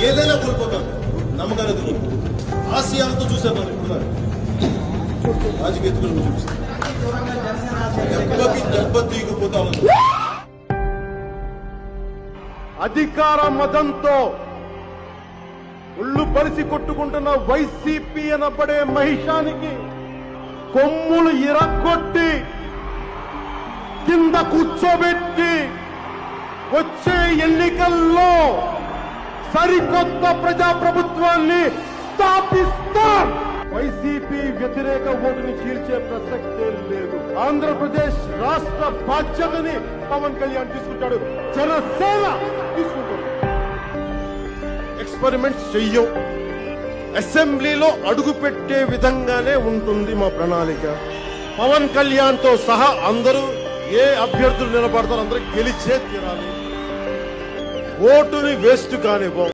ఏదైనా కోల్పోతాను, నమ్మకాన్ని కోల్పోతాను. ఆశయాలతో చూశాను నన్ను ఇప్పుడు రాజకీయ ఎత్తుకుని చూపిస్తాను. దెబ్బకి దెబ్బ తీయకపోతాను. అధికార మదంతో ఉళ్ళు పరిసి కొట్టుకుంటున్న వైసీపీ అనబడే మహిషానికి కొమ్ములు ఇరగొట్టి కింద కూర్చోబెట్టి వచ్చే ఎన్నికల్లో సరికొత్త ప్రజాప్రభుత్వాన్ని స్థాపిస్తాం. వైసీపీ వ్యతిరేక ఓటుని చీల్చే ప్రసక్తే లేదు. ఆంధ్రప్రదేశ్ రాష్ట్ర బాధ్యతని పవన్ కళ్యాణ్ తీసుకుంటాడు, జనసేన తీసుకుంటాడు. ఎక్స్పెరిమెంట్స్ చెయ్యం. అసెంబ్లీలో అడుగు పెట్టే విధంగానే ఉంటుంది మా ప్రణాళిక. పవన్ కళ్యాణ్ తో సహా అందరూ ఏ అభ్యర్థులు నిలబడతారో అందరూ గెలిచే తీరాలి. ఓటుని వేస్ట్ కానివ్వం.